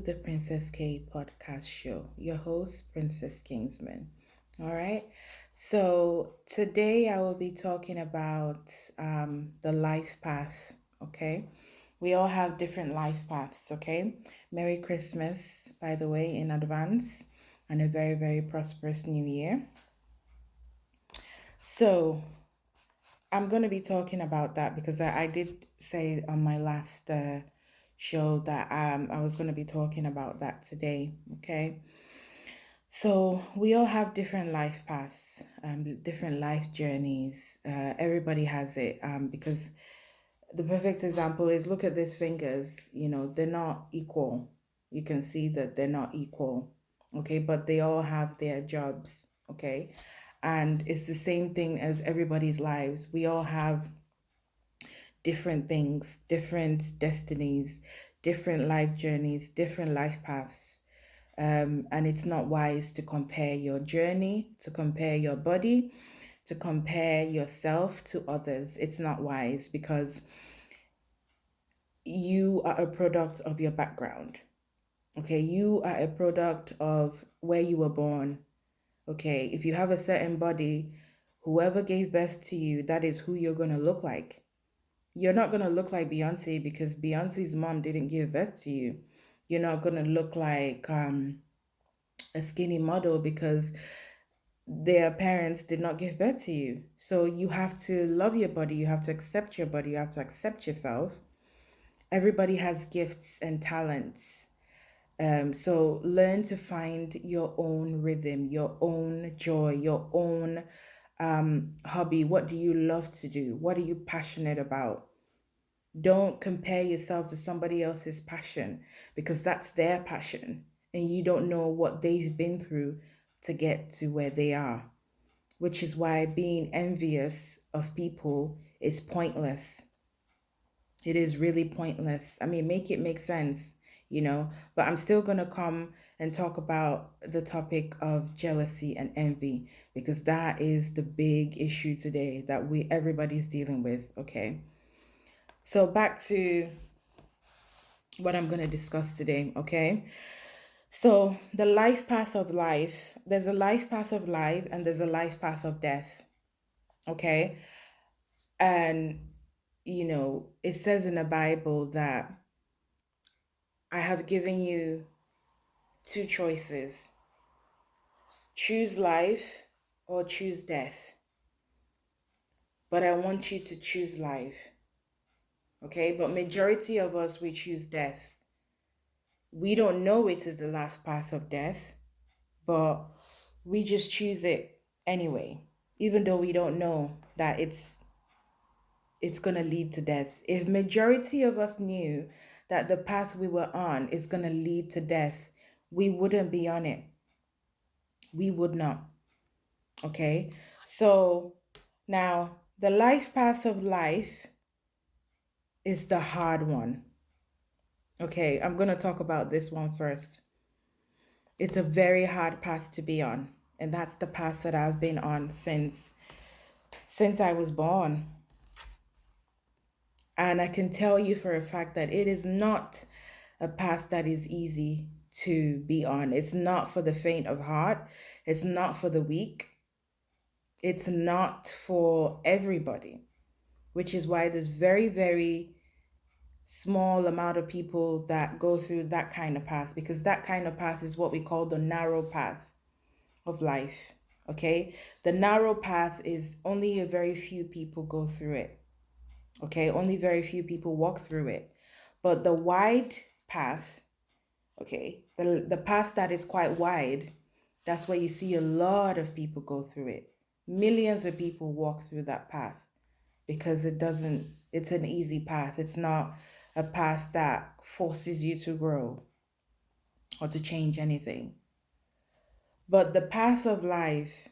the Princess K podcast show. Your host, Princess Kingsman. All right. So today I will be talking about the life path. Okay. We all have different life paths. Okay. Merry Christmas, by the way, in advance, and a very, very prosperous new year. So I'm going to be talking about that because I did say on my last show that I was going to be talking about that today. Okay. So we all have different life paths, different life journeys. Everybody has it because the perfect example is look at these fingers. They're not equal. You can see that they're not equal. Okay. But they all have their jobs. Okay. And it's the same thing as everybody's lives. We all have different things, different destinies, different life journeys, different life paths. And it's not wise to compare your journey, to compare your body, to compare yourself to others. It's not wise because you are a product of your background. Okay, you are a product of where you were born. Okay, if you have a certain body, whoever gave birth to you, that is who you're going to look like. You're not going to look like Beyonce because Beyonce's mom didn't give birth to you. You're not going to look like a skinny model because their parents did not give birth to you. So you have to love your body, you have to accept your body, you have to accept yourself. Everybody has gifts and talents. So learn to find your own rhythm, your own joy, your own hobby. What do you love to do? What are you passionate about? Don't compare yourself to somebody else's passion because that's their passion and you don't know what they've been through to get to where they are, which is why being envious of people is pointless. It is really pointless. I mean, make it make sense. But I'm still going to come and talk about the topic of jealousy and envy because that is the big issue today that everybody's dealing with, okay? So back to what I'm going to discuss today, okay? So, the life path of life, there's a life path of life and there's a life path of death, okay? And, it says in the Bible that I have given you two choices: choose life or choose death. But I want you to choose life, okay? But majority of us, we choose death. We don't know it is the last path of death, but we just choose it anyway, even though we don't know that it's going to lead to death. If majority of us knew that the path we were on is going to lead to death, we wouldn't be on it. We would not. Okay? So now the life path of life is the hard one. Okay, I'm going to talk about this one first. It's a very hard path to be on, and that's the path that I've been on since I was born. And I can tell you for a fact that it is not a path that is easy to be on. It's not for the faint of heart. It's not for the weak. It's not for everybody, which is why there's very, very small amount of people that go through that kind of path, because that kind of path is what we call the narrow path of life. Okay? The narrow path is only a very few people go through it. Okay? Only very few people walk through it. But the wide path, okay, the path that is quite wide, that's where you see a lot of people go through it. Millions of people walk through that path because it's an easy path. It's not a path that forces you to grow or to change anything. But the path of life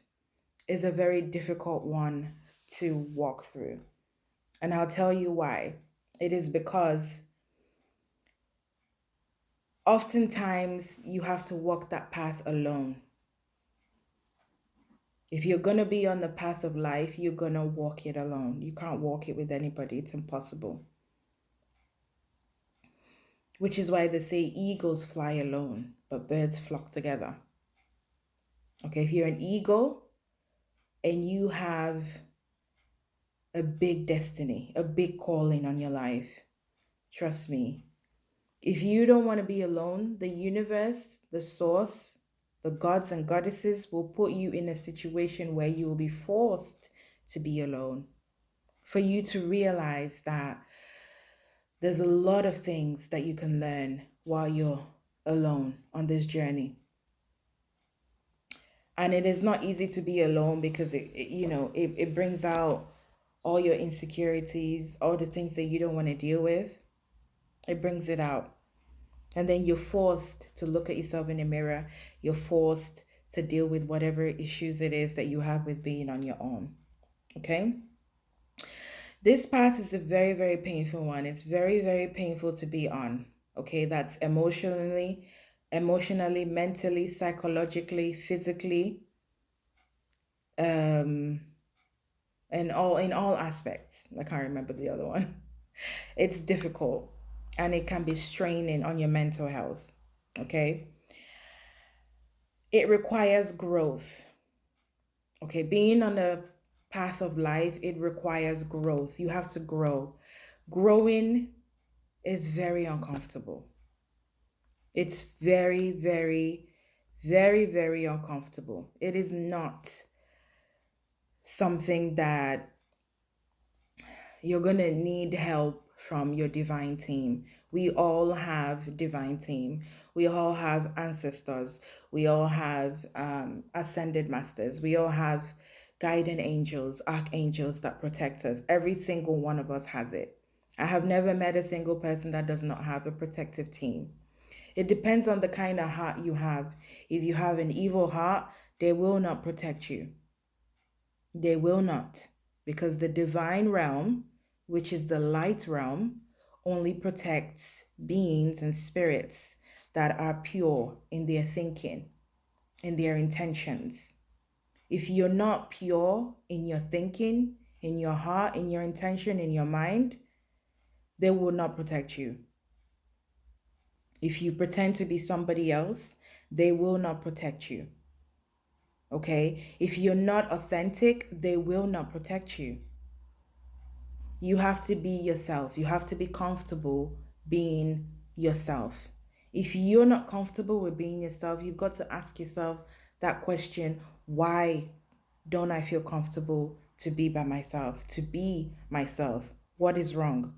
is a very difficult one to walk through. And I'll tell you why. It is because oftentimes you have to walk that path alone. If you're going to be on the path of life, you're going to walk it alone. You can't walk it with anybody. It's impossible. which is why they say eagles fly alone, but birds flock together. Okay, if you're an eagle and you have a big destiny, a big calling on your life, trust me, if you don't want to be alone, the universe, the source, the gods and goddesses will put you in a situation where you will be forced to be alone. For you to realize that there's a lot of things that you can learn while you're alone on this journey. And it is not easy to be alone because it brings out all your insecurities, all the things that you don't want to deal with. It brings it out. And then you're forced to look at yourself in the mirror. You're forced to deal with whatever issues it is that you have with being on your own. Okay? This path is a very, very painful one. It's very, very painful to be on. Okay? That's emotionally, mentally, psychologically, physically, and in all aspects. I can't remember the other one. It's difficult and it can be straining on your mental health. Okay? It requires growth. Okay, being on the path of life, it requires growth. You have to grow. Growing is very uncomfortable. It's very, very, very, very uncomfortable. It is not something that you're going to need help from your divine team. We all have divine team. We all have ancestors. We all have ascended masters. We all have guiding angels, archangels that protect us. Every single one of us has it. I have never met a single person that does not have a protective team. It depends on the kind of heart you have. If you have an evil heart, they will not protect you. They will not, because the divine realm, which is the light realm, only protects beings and spirits that are pure in their thinking, in their intentions. If you're not pure in your thinking, in your heart, in your intention, in your mind, they will not protect you. If you pretend to be somebody else, they will not protect you. Okay? If you're not authentic, they will not protect you. You have to be yourself. You have to be comfortable being yourself. If you're not comfortable with being yourself, you've got to ask yourself that question: why don't I feel comfortable to be by myself, to be myself? What is wrong?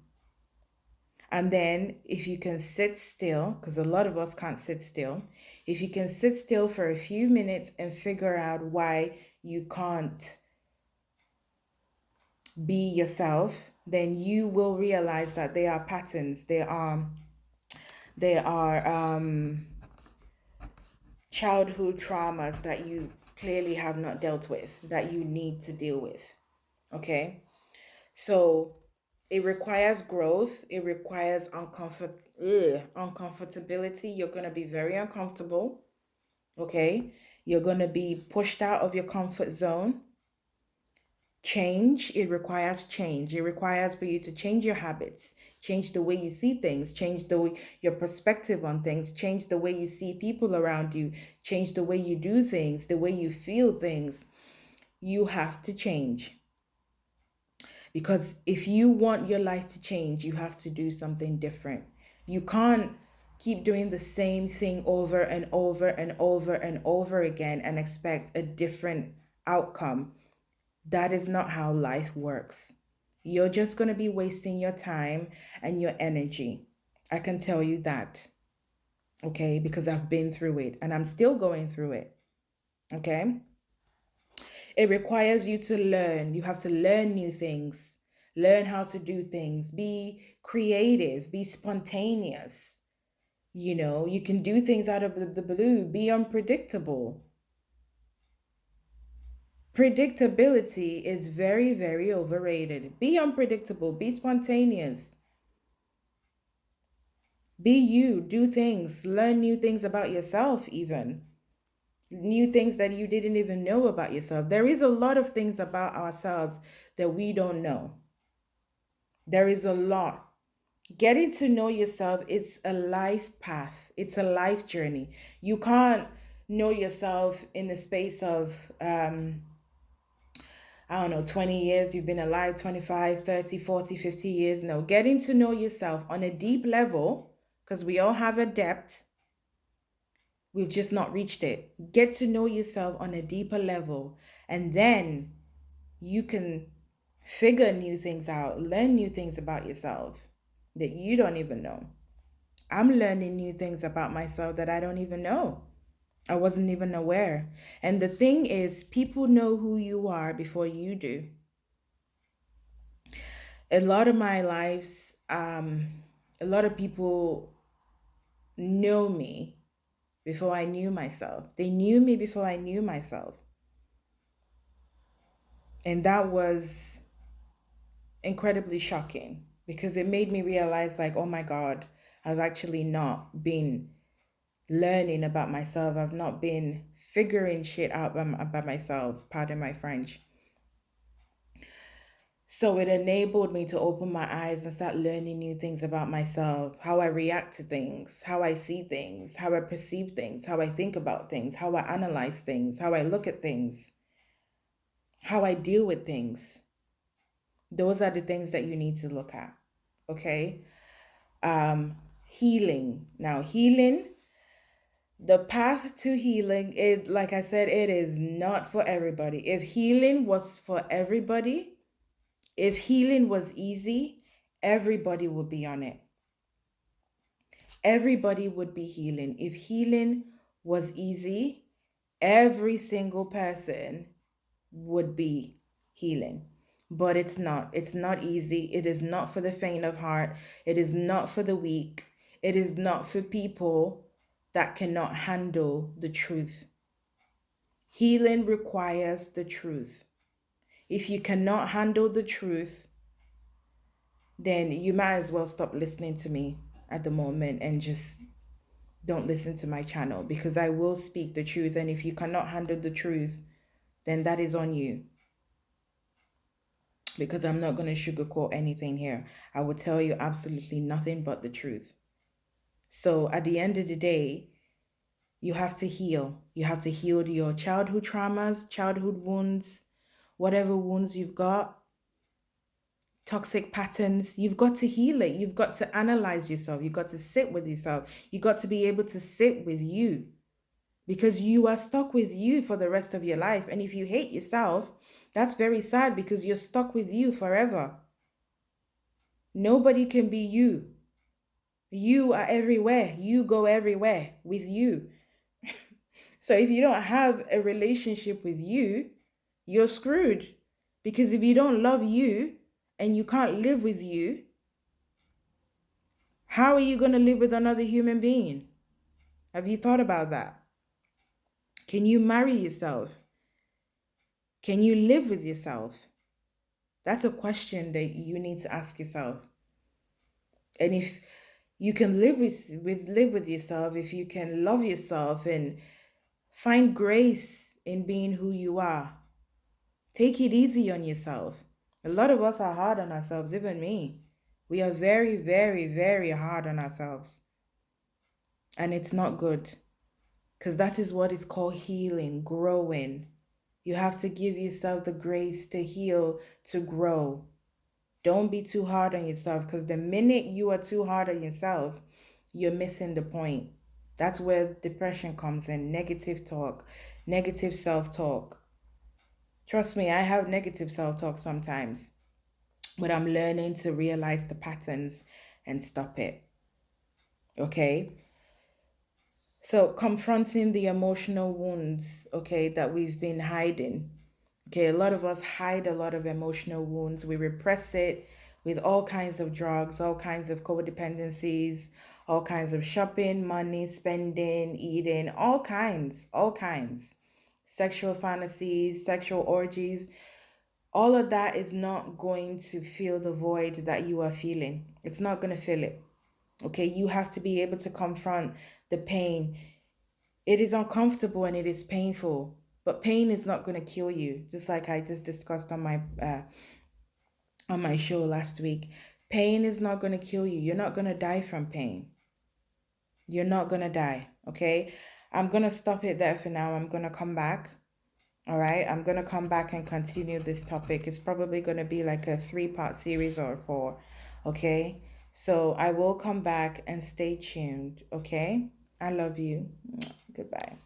And then if you can sit still, because a lot of us can't sit still, if you can sit still for a few minutes and figure out why you can't be yourself, then you will realize that there are patterns, there are childhood traumas that you clearly have not dealt with, that you need to deal with. Okay? So it requires growth. It requires uncomfortability. You're going to be very uncomfortable. Okay? You're going to be pushed out of your comfort zone. Change, it requires change. It requires for you to change your habits, change the way you see things, change your perspective on things, change the way you see people around you, change the way you do things, the way you feel things. You have to change. Because if you want your life to change, you have to do something different. You can't keep doing the same thing over and over and over and over again and expect a different outcome. That is not how life works. You're just going to be wasting your time and your energy. I can tell you that. Okay? Because I've been through it and I'm still going through it. Okay? It requires you to learn. You have to learn new things, learn how to do things, be creative, be spontaneous. You can do things out of the blue, be unpredictable. Predictability is very, very overrated. Be unpredictable, be spontaneous. Be you, do things, learn new things about yourself, even new things that you didn't even know about yourself. There is a lot of things about ourselves that we don't know. There is a lot. Getting to know yourself, it's a life path, it's a life journey. You can't know yourself in the space of I don't know, 20 years, you've been alive 25, 30, 40, 50 years. No, getting to know yourself on a deep level, because we all have a depth, we've just not reached it. Get to know yourself on a deeper level, and then you can figure new things out, learn new things about yourself that you don't even know. I'm learning new things about myself that I don't even know. I wasn't even aware. And the thing is, people know who you are before you do. A lot of my lives, a lot of people know me before I knew myself. They knew me before I knew myself. And that was incredibly shocking because it made me realize, like, oh my God, I've actually not been learning about myself. I've not been figuring shit out by myself. Pardon my French. So it enabled me to open my eyes and start learning new things about myself, how I react to things, how I see things, how I perceive things, how I think about things, how I analyze things, how I look at things, how I deal with things. Those are the things that you need to look at. Okay? Healing. Now, healing, the path to healing is, like I said, it is not for everybody. If healing was for everybody, if healing was easy, everybody would be on it. Everybody would be healing. If healing was easy, every single person would be healing. But it's not. It's not easy. It is not for the faint of heart. It is not for the weak. It is not for people that cannot handle the truth. Healing requires the truth. If you cannot handle the truth, then you might as well stop listening to me at the moment and just don't listen to my channel, because I will speak the truth. And if you cannot handle the truth, then that is on you. Because I'm not going to sugarcoat anything here. I will tell you absolutely nothing but the truth. So at the end of the day, you have to heal. You have to heal your childhood traumas, childhood wounds, whatever wounds you've got, toxic patterns. You've got to heal it. You've got to analyze yourself. You've got to sit with yourself. You've got to be able to sit with you, because you are stuck with you for the rest of your life. And if you hate yourself, that's very sad, because you're stuck with you forever. Nobody can be you. You are everywhere. You go everywhere with you. So if you don't have a relationship with you, you're screwed. Because if you don't love you and you can't live with you, how are you going to live with another human being? Have you thought about that? Can you marry yourself? Can you live with yourself? That's a question that you need to ask yourself. And if you can live with yourself, if you can love yourself and find grace in being who you are, take it easy on yourself. A lot of us are hard on ourselves, even me. We are very, very, very hard on ourselves. And it's not good, because that is what is called healing, growing. You have to give yourself the grace to heal, to grow. Don't be too hard on yourself, because the minute you are too hard on yourself, you're missing the point. That's where depression comes in, negative talk, negative self talk. Trust me, I have negative self talk sometimes, but I'm learning to realize the patterns and stop it. Okay? So, confronting the emotional wounds, okay, that we've been hiding. Okay, a lot of us hide a lot of emotional wounds. We repress it with all kinds of drugs, all kinds of codependencies, all kinds of shopping, money, spending, eating, all kinds, all kinds. Sexual fantasies, sexual orgies, all of that is not going to fill the void that you are feeling. It's not going to fill it. Okay, you have to be able to confront the pain. It is uncomfortable and it is painful, but pain is not going to kill you. Just like I just discussed on my show last week, Pain is not going to kill you. You're not going to die from pain. You're not going to die. Okay. I'm going to stop it there for now. I'm going to come back. All right. I'm going to come back and continue this topic. It's probably going to be like a 3-part series or 4. Okay. So I will come back and stay tuned. Okay. I love you. Goodbye.